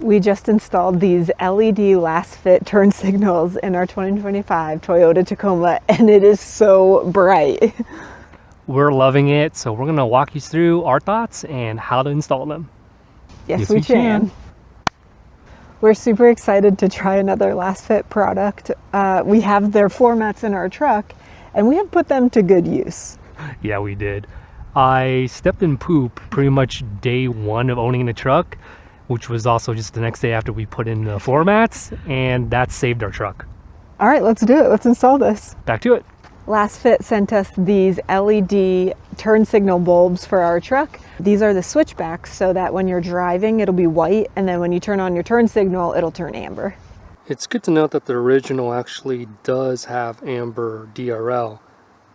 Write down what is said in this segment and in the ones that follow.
We just installed these LED Lasfit turn signals in our 2025 Toyota Tacoma, and it is so bright. We're loving it, so we're gonna walk you through our thoughts and how to install them. Yes, we can. We're super excited to try another Lasfit product. We have their floor mats in our truck, and we have put them to good use. Yeah, we did. I stepped in poop pretty much day one of owning the truck, which was also just the next day after we put in the floor mats, and that saved our truck. All right, let's do it. Let's install this. Back to it. Lasfit sent us these LED turn signal bulbs for our truck. These are the switchbacks, so that when you're driving, it'll be white, and then when you turn on your turn signal, it'll turn amber. It's good to note that the original actually does have amber DRL,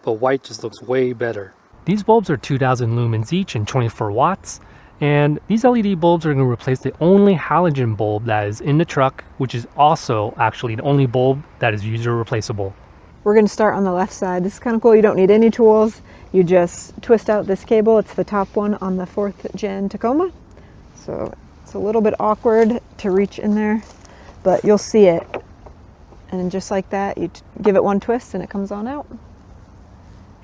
but white just looks way better. These bulbs are 2,000 lumens each and 24 watts, and these LED bulbs are going to replace the only halogen bulb that is in the truck, which is also actually the only bulb that is user replaceable. We're going to start on the left side. This is kind of cool. You don't need any tools. You just twist out this cable. It's the top one on the 4th gen Tacoma. So it's a little bit awkward to reach in there, but you'll see it. And just like that, you give it one twist and it comes on out.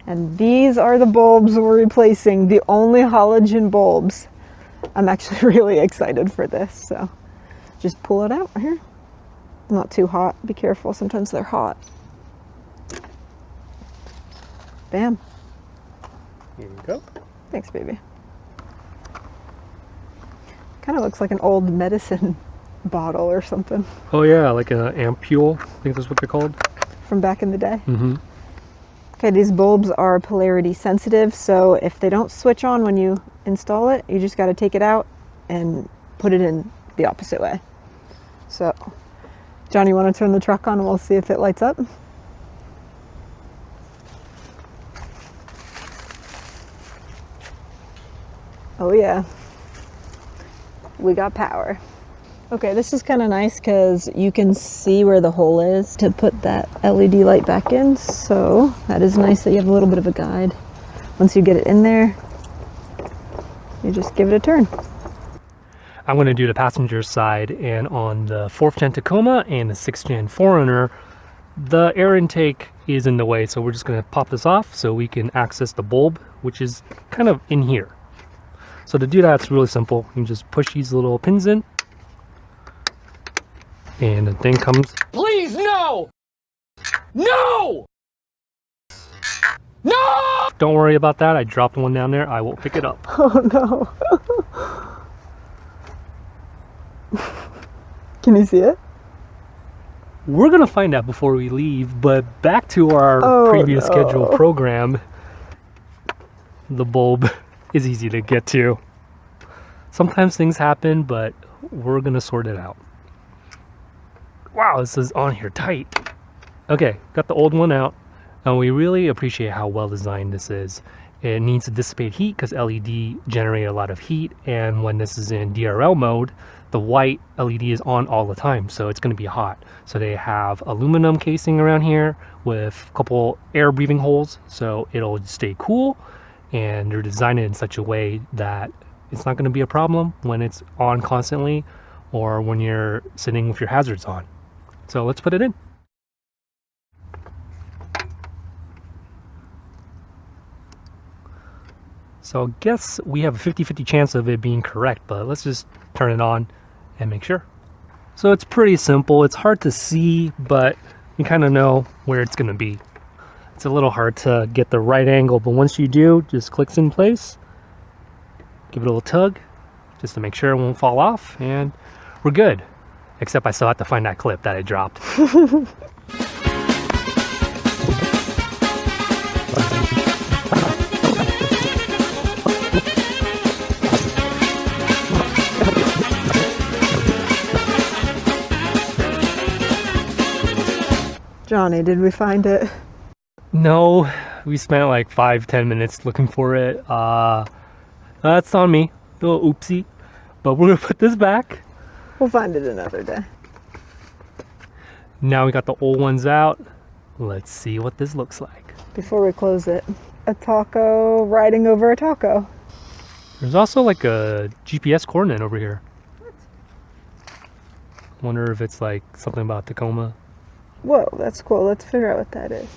And these are the bulbs we're replacing, the only halogen bulbs. I'm actually really excited for this. So just pull it out here. Not too hot. Be careful. Sometimes they're hot. Bam. Here you go. Thanks, baby. Kind of looks like an old medicine bottle or something. Oh yeah, like an ampule, I think that's what they're called. From back in the day? Mm-hmm. Okay, these bulbs are polarity sensitive, so if they don't switch on when you install it, you just got to take it out and put it in the opposite way. So, John, you want to turn the truck on and we'll see if it lights up? Oh yeah, we got power. Okay, this is kind of nice because you can see where the hole is to put that LED light back in. So that is nice that you have a little bit of a guide. Once you get it in there, you just give it a turn. I'm going to do the passenger side, and on the 4th gen Tacoma and the 6th gen 4Runner, the air intake is in the way. So we're just going to pop this off so we can access the bulb, which is kind of in here. So to do that, it's really simple. You just push these little pins in, and the thing comes. Please, no! No! No! Don't worry about that. I dropped one down there. I will pick it up. Oh no. Can you see it? We're gonna find out before we leave, but back to our previous scheduled program. The bulb is easy to get to. Sometimes things happen, but we're gonna sort it out. Wow, this is on here tight. Okay, got the old one out, and we really appreciate how well designed this is. It needs to dissipate heat because LED generate a lot of heat, and when this is in DRL mode, the white LED is on all the time, so it's going to be hot. So they have aluminum casing around here with a couple air breathing holes, so it'll stay cool, and they're designed it in such a way that it's not going to be a problem when it's on constantly or when you're sitting with your hazards on. So let's put it in. So I guess we have a 50-50 chance of it being correct, but let's just turn it on and make sure. So it's pretty simple. It's hard to see, but you kind of know where it's going to be. It's a little hard to get the right angle, but once you do, just clicks in place. Give it a little tug just to make sure it won't fall off, and we're good. Except I still have to find that clip that I dropped. Johnny, did we find it? No, we spent like 5-10 minutes looking for it. That's on me, a little oopsie. But we're gonna put this back. We'll find it another day. Now we got the old ones out. Let's see what this looks like. Before we close it, a taco riding over a taco. There's also like a GPS coordinate over here. What? Wonder if it's like something about Tacoma. Whoa, that's cool. Let's figure out what that is.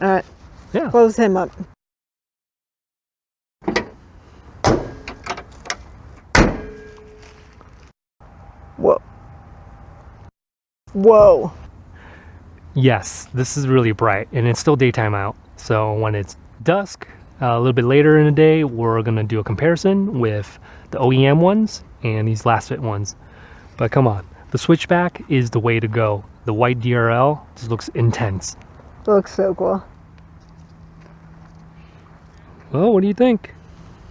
All right. Yeah. Close him up. Whoa. Whoa. Yes, this is really bright, and it's still daytime out. So when it's dusk, a little bit later in the day, we're gonna do a comparison with the OEM ones and these Lasfit ones. But come on, the Switchback is the way to go. The white DRL just looks intense. It looks so cool. Well, what do you think?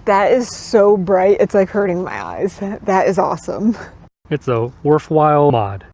That is so bright. It's like hurting my eyes. That is awesome. It's a worthwhile mod.